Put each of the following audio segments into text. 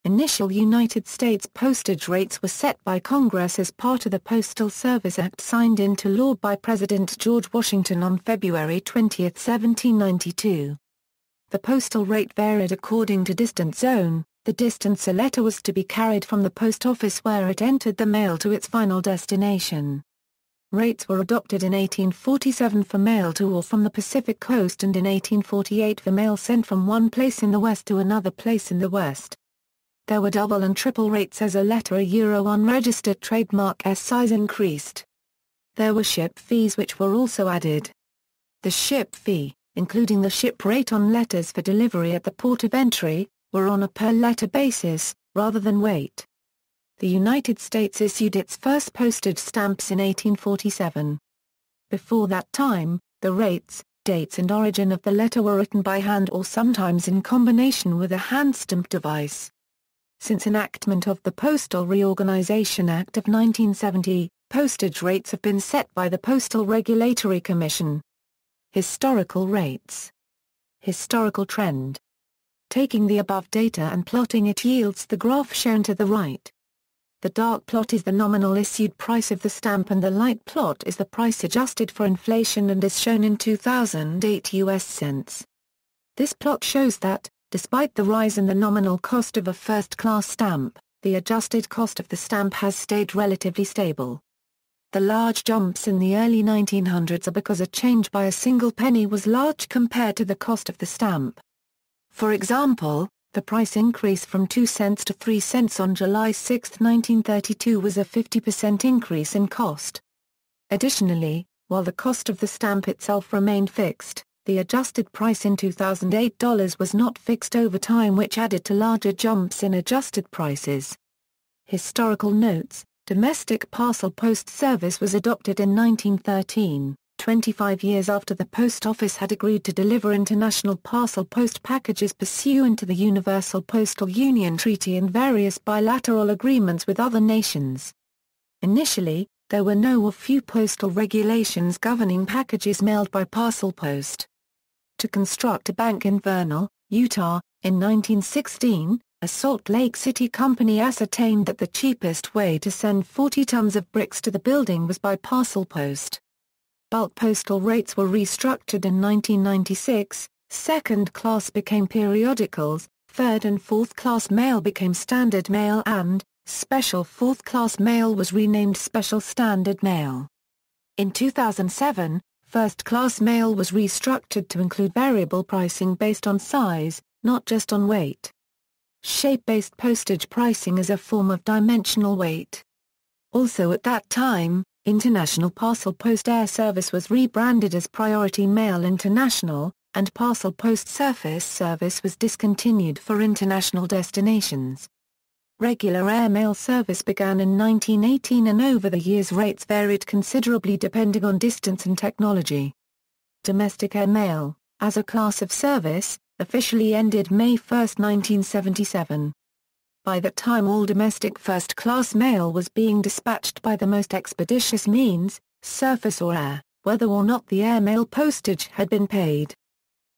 Initial United States postage rates were set by Congress as part of the Postal Service Act signed into law by President George Washington on February 20, 1792. The postal rate varied according to distance zone. The distance a letter was to be carried from the post office where it entered the mail to its final destination. Rates were adopted in 1847 for mail to or from the Pacific Coast and in 1848 for mail sent from one place in the West to another place in the West. There were double and triple rates as a letter a Euro unregistered trademark S size increased. There were ship fees which were also added. The ship fee, including the ship rate on letters for delivery at the port of entry, were on a per-letter basis, rather than weight. The United States issued its first postage stamps in 1847. Before that time, the rates, dates and origin of the letter were written by hand or sometimes in combination with a handstamp device. Since enactment of the Postal Reorganization Act of 1970, postage rates have been set by the Postal Regulatory Commission. Historical rates. Historical trend. Taking the above data and plotting it yields the graph shown to the right. The dark plot is the nominal issued price of the stamp and the light plot is the price adjusted for inflation and is shown in 2008 US cents. This plot shows that, despite the rise in the nominal cost of a first-class stamp, the adjusted cost of the stamp has stayed relatively stable. The large jumps in the early 1900s are because a change by a single penny was large compared to the cost of the stamp. For example, the price increase from 2 cents to 3 cents on July 6, 1932 was a 50% increase in cost. Additionally, while the cost of the stamp itself remained fixed, the adjusted price in 2008 was not fixed over time, which added to larger jumps in adjusted prices. Historical notes. Domestic parcel post service was adopted in 1913, 25 years after the Post Office had agreed to deliver international parcel post packages pursuant to the Universal Postal Union Treaty and various bilateral agreements with other nations. Initially, there were no or few postal regulations governing packages mailed by parcel post. To construct a bank in Vernal, Utah, in 1916, a Salt Lake City company ascertained that the cheapest way to send 40 tons of bricks to the building was by parcel post. Bulk postal rates were restructured in 1996, second class became periodicals, third and fourth class mail became standard mail and, special fourth class mail was renamed special standard mail. In 2007, first class mail was restructured to include variable pricing based on size, not just on weight. Shape-based postage pricing is a form of dimensional weight. Also at that time, International Parcel Post Air Service was rebranded as Priority Mail International, and Parcel Post Surface Service was discontinued for international destinations. Regular air mail service began in 1918 and over the years rates varied considerably depending on distance and technology. Domestic air mail, as a class of service, officially ended May 1, 1977. By that time all domestic first-class mail was being dispatched by the most expeditious means, surface or air, whether or not the airmail postage had been paid.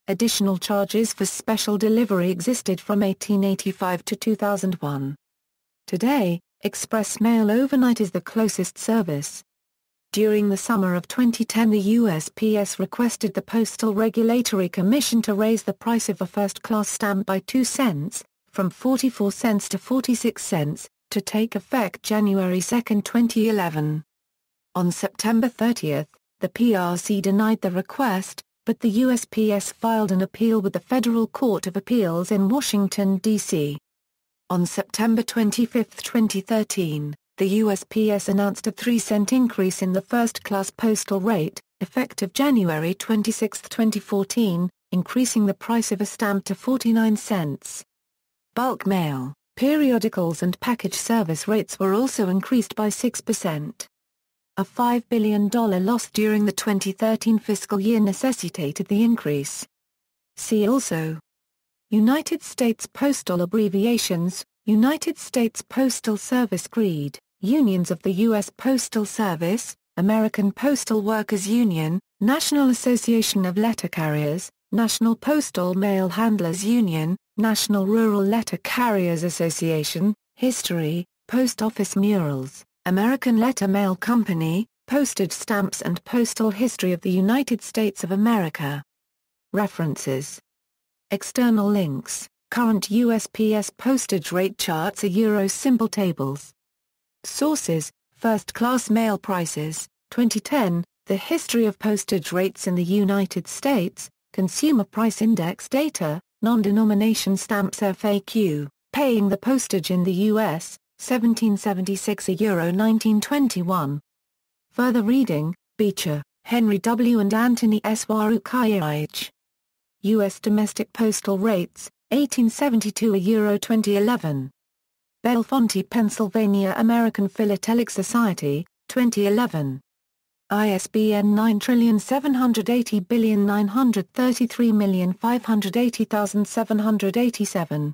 Additional charges for special delivery existed from 1885 to 2001. Today, express mail overnight is the closest service. During the summer of 2010 the USPS requested the Postal Regulatory Commission to raise the price of a first-class stamp by 2 cents, from 44 cents to 46 cents, to take effect January 2, 2011. On September 30, the PRC denied the request, but the USPS filed an appeal with the Federal Court of Appeals in Washington, D.C. On September 25, 2013, the USPS announced a 3-cent increase in the first-class postal rate, effective January 26, 2014, increasing the price of a stamp to 49 cents. Bulk mail, periodicals and package service rates were also increased by 6%. A $5 billion loss during the 2013 fiscal year necessitated the increase. See also: United States Postal Abbreviations, United States Postal Service Creed, Unions of the U.S. Postal Service, American Postal Workers Union, National Association of Letter Carriers, National Postal Mail Handlers Union, National Rural Letter Carriers Association, History, Post Office Murals, American Letter Mail Company, Postage Stamps and Postal History of the United States of America. References. External links, current USPS postage rate charts are Euro simple tables. Sources, first-class mail prices, 2010, The History of Postage Rates in the United States, Consumer Price Index Data, Non-Denomination Stamps FAQ, Paying the Postage in the U.S., 1776 Euro 1921. Further reading, Beecher, Henry W. and Anthony S. Warukaich. U.S. Domestic Postal Rates, 1872 Euro 2011. Bellefonte, Pennsylvania American Philatelic Society, 2011. ISBN 9780933580787.